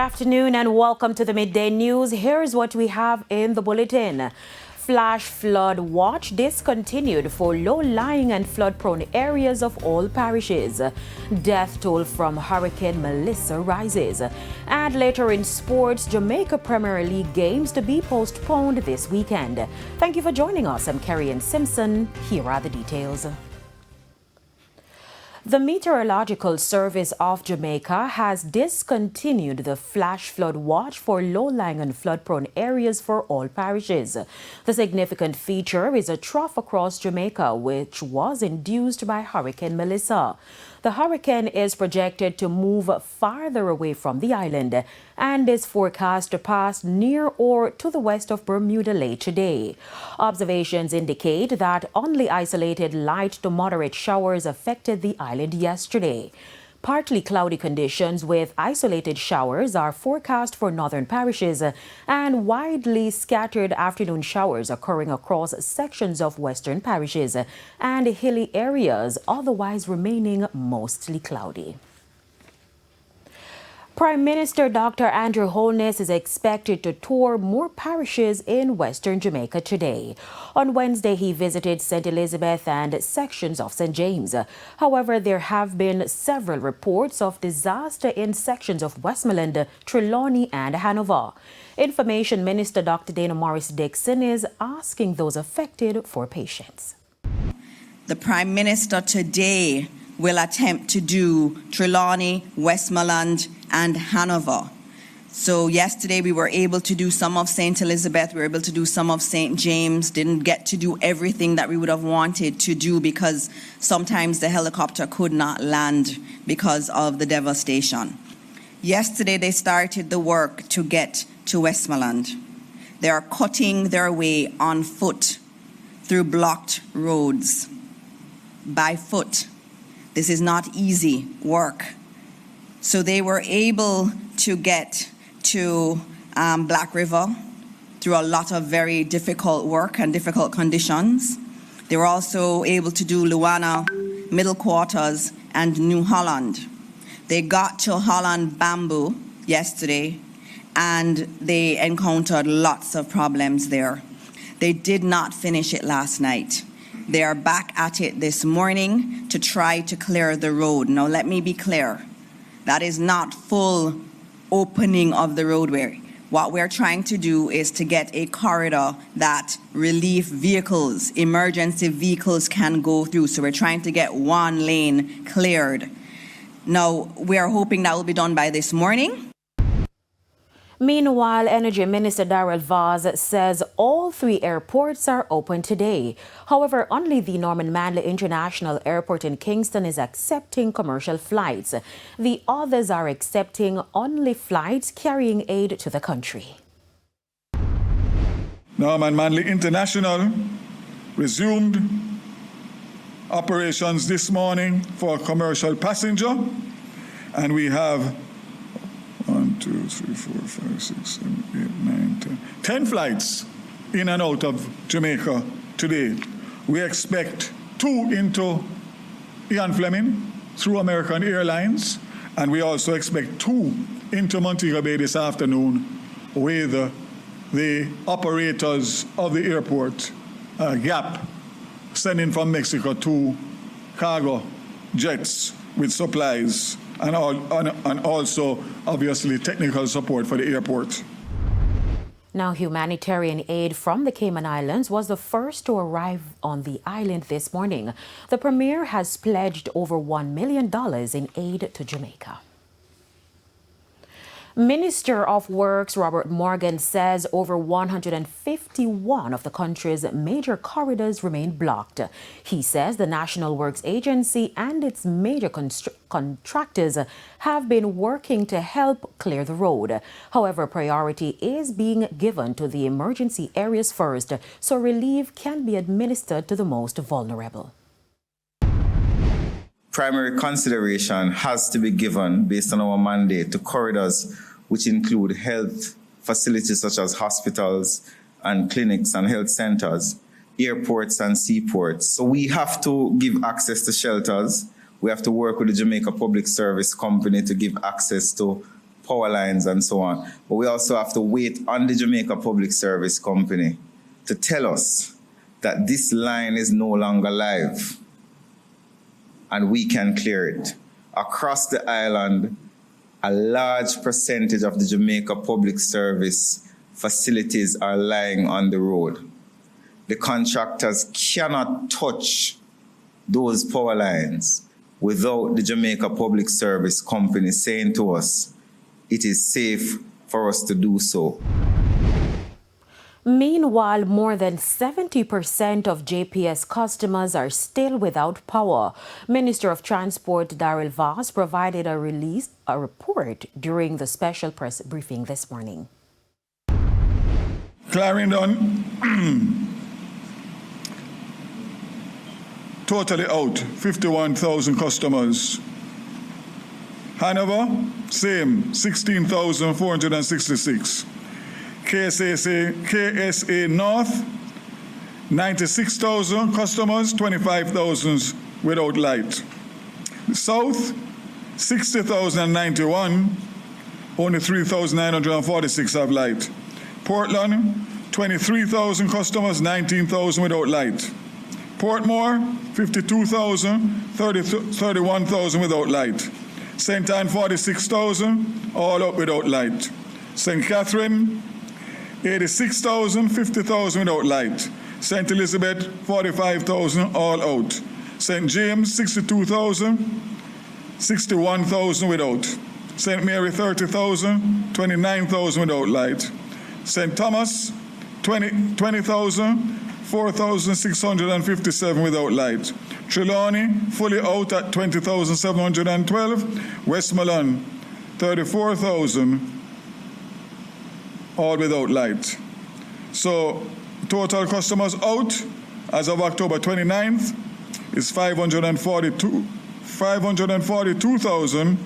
afternoon and welcome to the Midday News. Here's what we have in the bulletin. Flash flood watch discontinued for low-lying and flood-prone areas of all parishes. Death toll from Hurricane Melissa rises. And later in sports, Jamaica Premier League games to be postponed this weekend. Thank you for joining us. I'm Kerry-Ann Simpson. Here are the details. The Meteorological Service of Jamaica has discontinued the flash flood watch for low-lying and flood-prone areas for all parishes. The significant feature is a trough across Jamaica, which was induced by Hurricane Melissa. The hurricane is projected to move farther away from the island and is forecast to pass near or to the west of Bermuda late today. Observations indicate that only isolated light to moderate showers affected the island yesterday. Partly cloudy conditions with isolated showers are forecast for northern parishes and widely scattered afternoon showers occurring across sections of western parishes and hilly areas, otherwise remaining mostly cloudy. Prime Minister Dr. Andrew Holness is expected to tour more parishes in western Jamaica today. On Wednesday, he visited St. Elizabeth and sections of St. James. However, there have been several reports of disaster in sections of Westmoreland, Trelawney and Hanover. Information Minister Dr. Dana Morris-Dixon is asking those affected for patience. The Prime Minister today will attempt to do Trelawney, Westmoreland, and Hanover. So yesterday we were able to do some of St. Elizabeth, we were able to do some of St. James, didn't get to do everything that we would have wanted to do because sometimes the helicopter could not land because of the devastation. Yesterday they started the work to get to Westmoreland. They are cutting their way on foot through blocked roads, by foot. This is not easy work. So they were able to get to Black River through a lot of very difficult work and difficult conditions. They were also able to do Luana, Middle Quarters, and New Holland. They got to Holland Bamboo yesterday, and they encountered lots of problems there. They did not finish it last night. They are back at it this morning to try to clear the road. Now, let me be clear. That is not full opening of the roadway. What we're trying to do is to get a corridor that relief vehicles, emergency vehicles can go through. So we're trying to get one lane cleared. Now, we are hoping that will be done by this morning. Meanwhile, Energy Minister Darrell Vaz says all three airports are open today. However, only the Norman Manley International Airport in Kingston is accepting commercial flights. The others are accepting only flights carrying aid to the country. Norman Manley International resumed operations this morning for commercial passenger, and we have 1, 2, 3, 4, 5, 6, 7, 8, 9, 10. 10 flights in and out of Jamaica today. We expect 2 into Ian Fleming through American Airlines, and we also expect 2 into Montego Bay this afternoon with the operators of the airport, GAP, sending from Mexico 2 cargo jets with supplies and also, obviously, technical support for the airport. Now, humanitarian aid from the Cayman Islands was the first to arrive on the island this morning. The Premier has pledged over $1 million in aid to Jamaica. Minister of Works Robert Morgan says over 151 of the country's major corridors remain blocked. He says the National Works Agency and its major contractors have been working to help clear the road. However, priority is being given to the emergency areas first, so relief can be administered to the most vulnerable. Primary consideration has to be given based on our mandate to corridors which include health facilities such as hospitals and clinics and health centers, airports and seaports. So we have to give access to shelters. We have to work with the Jamaica Public Service Company to give access to power lines and so on. But we also have to wait on the Jamaica Public Service Company to tell us that this line is no longer live and we can clear it. Across the island, a large percentage of the Jamaica Public Service facilities are lying on the road. The contractors cannot touch those power lines without the Jamaica Public Service Company saying to us, it is safe for us to do so. Meanwhile, more than 70% of JPS customers are still without power. Minister of Transport Daryl Voss provided a report during the special press briefing this morning. Clarendon, totally out, 51,000 customers. Hanover, same, 16,466. KSA North, 96,000 customers, 25,000 without light. South, 60,091, only 3,946 have light. Portland, 23,000 customers, 19,000 without light. Portmore, 52,000, 31,000 without light. St. Anne, 46,000, all up without light. St. Catherine, 86,000, 50,000 without light. St. Elizabeth, 45,000, all out. St. James, 62,000, 61,000 without. St. Mary, 30,000, 29,000 without light. St. Thomas, 20,000, 4,657 without light. Trelawney, fully out at 20,712. Westmoreland, 34,000, all without light. So total customers out as of October 29th is 542,000,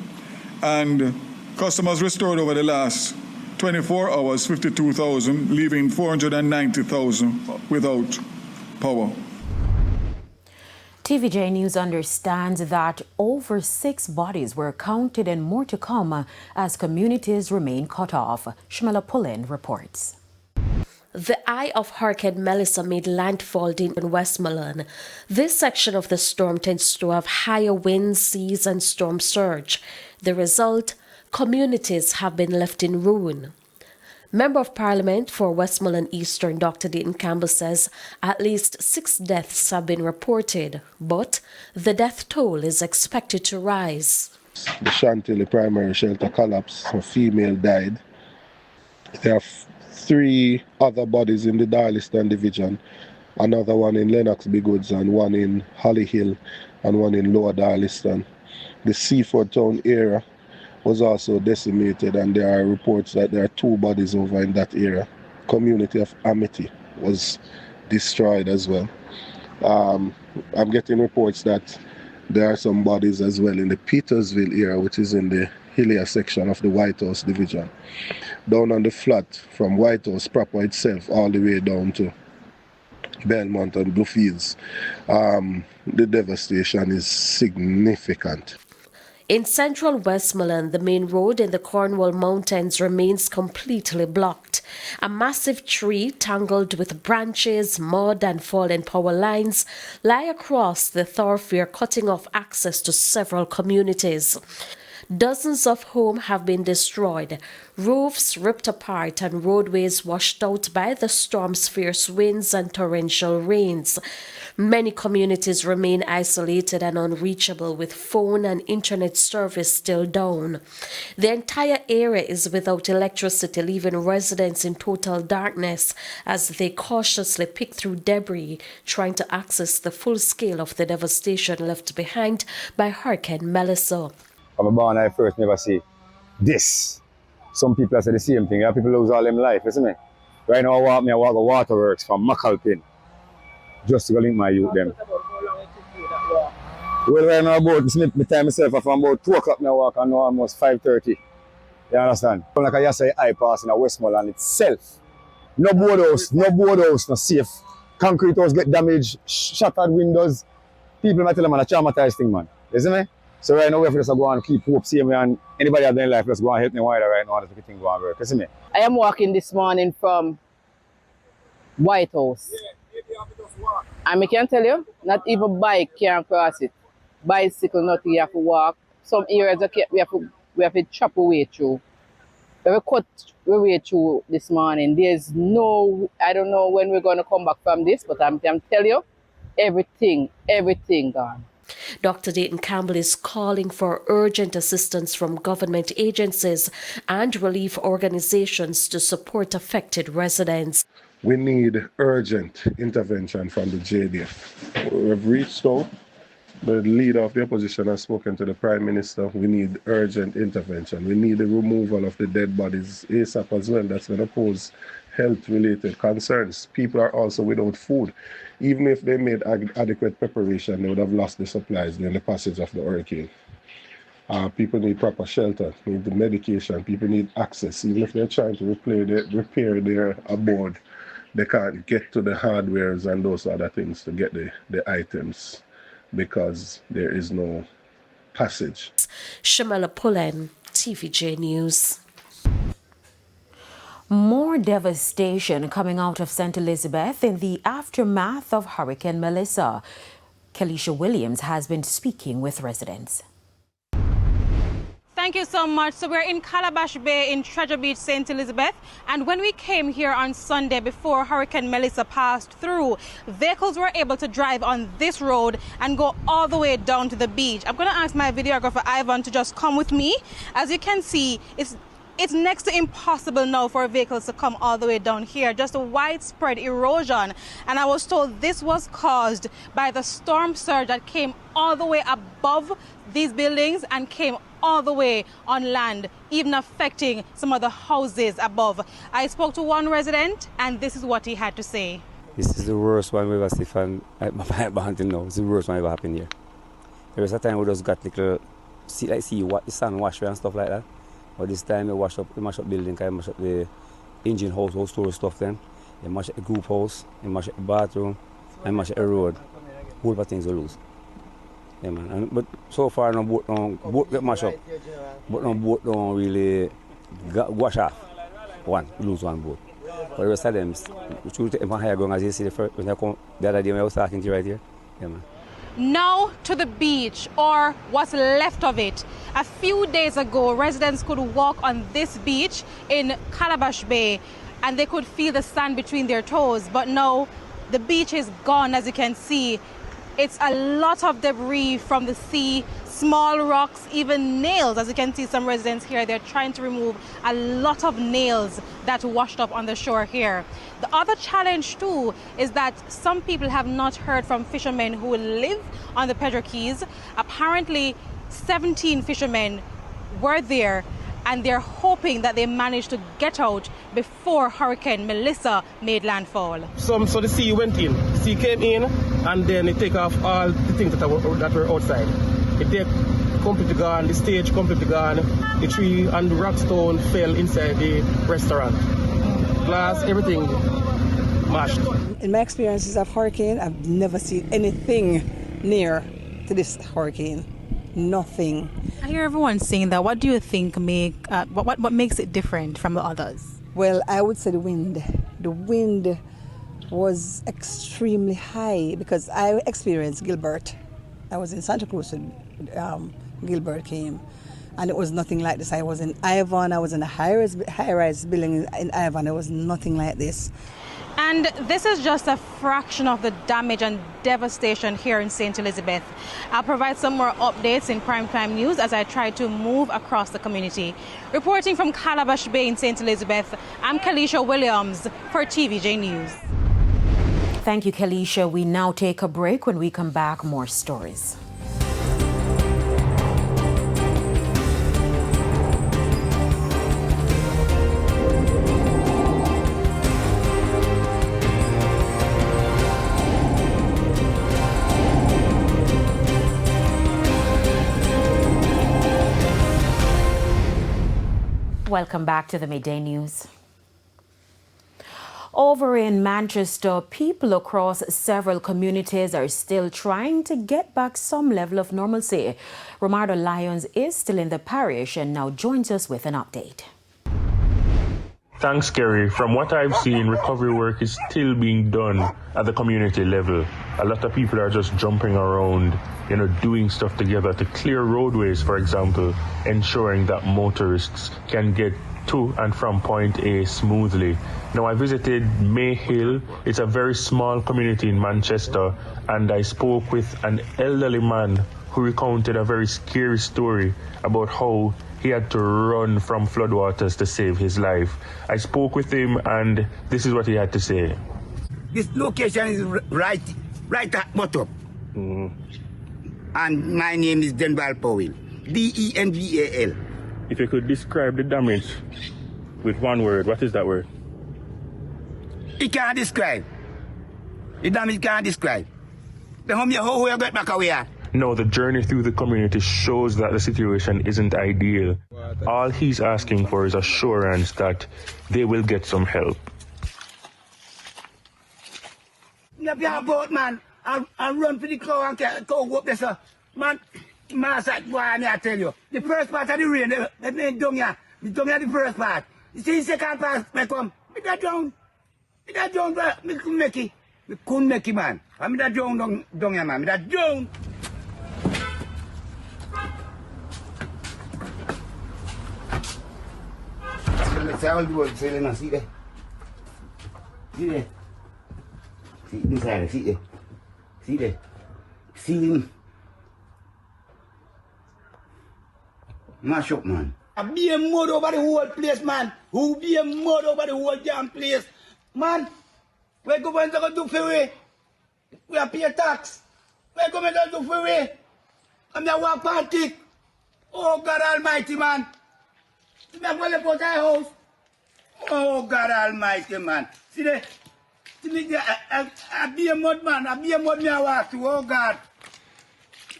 and customers restored over the last 24 hours, 52,000, leaving 490,000 without power. TVJ News understands that over 6 bodies were counted and more to come as communities remain cut off. Shmela Pullen reports. The eye of Hurricane Melissa made landfall in Westmoreland. This section of the storm tends to have higher winds, seas, and storm surge. The result, communities have been left in ruin. Member of Parliament for Westmoreland Eastern, Dr. Dayton Campbell, says at least 6 deaths have been reported, but the death toll is expected to rise. The Chantilly primary shelter collapsed. A female died. There are 3 other bodies in the Darliston division, another one in Lennox Big Woods and one in Holly Hill and one in Lower Darliston. The Seaford Town area was also decimated, and there are reports that there are 2 bodies over in that area. Community of Amity was destroyed as well. I'm getting reports that there are some bodies as well in the Petersville area, which is in the hillier section of the White House division. Down on the flat from White House proper itself all the way down to Belmont and Bluefields, the devastation is significant. In central Westmoreland, the main road in the Cornwall Mountains remains completely blocked. A massive tree tangled with branches, mud and fallen power lines lie across the thoroughfare, cutting off access to several communities. Dozens of homes have been destroyed, roofs ripped apart and roadways washed out by the storm's fierce winds and torrential rains. Many communities remain isolated and unreachable, with phone and internet service still down. The entire area is without electricity, leaving residents in total darkness as they cautiously pick through debris, trying to access the full scale of the devastation left behind by Hurricane Melissa. I'm born, I first never see this. Some people say the same thing. People lose all them life, isn't it? Right now I walk the waterworks from McAlpin just to go link my youth them. Well, right now about this time myself from about 2 o'clock I walk and now almost 5:30. You understand? Like I say, I pass in a Westmoreland itself. No boardhouse, no safe. Concrete house get damaged, shattered windows. People might tell them I'm a traumatized thing, man. Isn't it? So right now we have to just go and keep hope, same way, and anybody out there in life, just go and help me wider right now, that's the thing go and work. You see me? I am walking this morning from White House. And I can tell you, not even bike can cross it. Bicycle, nothing, you have to walk. Some areas we have to chop away through. We have cut our way through this morning. There's no, I don't know when we're going to come back from this, but I'm telling you, everything gone. Dr. Dayton Campbell is calling for urgent assistance from government agencies and relief organizations to support affected residents. We need urgent intervention from the JDF. We've reached out. The leader of the opposition has spoken to the Prime Minister. We need urgent intervention. We need the removal of the dead bodies ASAP as well. That's going to pose health-related concerns. People are also without food. Even if they made adequate preparation, they would have lost the supplies during the passage of the hurricane. People need proper shelter, need the medication, people need access. Even if they're trying to repair their abode, they can't get to the hardwares and those other things to get the items because there is no passage. Shamela Pullen, TVJ News. More devastation coming out of St. Elizabeth in the aftermath of Hurricane Melissa. Kelisha Williams has been speaking with residents. Thank you so much. So we're in Calabash Bay in Treasure Beach, St. Elizabeth. And when we came here on Sunday before Hurricane Melissa passed through, vehicles were able to drive on this road and go all the way down to the beach. I'm going to ask my videographer, Ivan, to just come with me. As you can see, it's next to impossible now for vehicles to come all the way down here. Just a widespread erosion. And I was told this was caused by the storm surge that came all the way above these buildings and came all the way on land, even affecting some of the houses above. I spoke to one resident and this is what he had to say. This is the worst one we've ever seen. Until now, it's the worst one ever happened here. There was a time we just got little, see what the sun wash and stuff like that. But this time we mash up building, we mash up the engine house, whole storage stuff then. We mash up the group house, we mash up the bathroom, and mash up the road. Whole lot of things we lose. Yeah, man. But so far no boat get mashed up. But no boat don't really wash off. One, we lose one boat. But the rest of them, we should take them from higher ground as you see when they come the other day when I was talking to you right here. Yeah, man. Now to the beach, or what's left of it. A few days ago, residents could walk on this beach in Calabash Bay and they could feel the sand between their toes. But now the beach is gone, as you can see. It's a lot of debris from the sea, small rocks, even nails. As you can see, some residents here, they're trying to remove a lot of nails that washed up on the shore here. The other challenge too is that some people have not heard from fishermen who live on the Pedro Keys. Apparently 17 fishermen were there and they're hoping that they managed to get out before Hurricane Melissa made landfall. So the sea went in. The sea came in and then it take off all the things that were outside. It take completely gone, the stage completely gone, the tree and the rock stone fell inside the restaurant. Glass, everything mashed. In my experiences of hurricane, I've never seen anything near to this hurricane. Nothing. I hear everyone saying that. What do you think what makes it different from the others? Well, I would say the wind. The wind was extremely high because I experienced Gilbert. I was in Santa Cruz when Gilbert came, and it was nothing like this. I was in Ivan. I was in a high-rise building in Ivan. It was nothing like this. And this is just a fraction of the damage and devastation here in St. Elizabeth. I'll provide some more updates in Primetime News as I try to move across the community. Reporting from Calabash Bay in St. Elizabeth, I'm Kelisha Williams for TVJ News. Thank you, Kelisha. We now take a break. When we come back, more stories. Welcome back to the Midday News. Over in Manchester, people across several communities are still trying to get back some level of normalcy. Romardo Lyons is still in the parish and now joins us with an update. Thanks, Kerry. From what I've seen, recovery work is still being done at the community level. A lot of people are just jumping around, doing stuff together to clear roadways, for example, ensuring that motorists can get to and from point A smoothly. Now, I visited Mayhill. It's a very small community in Manchester, and I spoke with an elderly man who recounted a very scary story about how he had to run from floodwaters to save his life. I spoke with him, and this is what he had to say. This location is right at bottom. And my name is Denval Powell, Denval. If you could describe the damage with one word, what is that word? It can't describe. The damage can't describe. The home how you get back away. No, the journey through the community shows that the situation isn't ideal. All he's asking for is assurance that they will get some help. Boat, man. I'll run for the car and go up there, sir. Man, I tell you. The first part of the rain, that made down here. The first part. You see the second part, I come. Me that down, but me couldn't make it. Me couldn't make it, man. I me that down here, man. Me that down. I will do it, see there. See there. See inside, see there. See there. See him. Mash up, man. I be a mud over the whole place, man. Who be a mud over the whole damn place? Man, where government going to do for we? We are pay tax. Where government going to do for we? I'm the walk party. Oh, God Almighty, man. I'm going to go to our house. Oh, God Almighty, man. See there? I be a mud, man. I be a mud, me I walk to. Oh, God.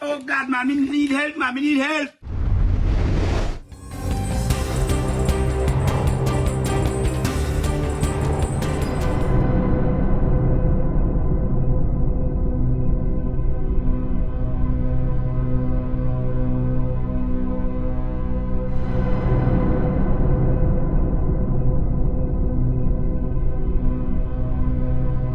Oh, God, man. I need help, man. I need help.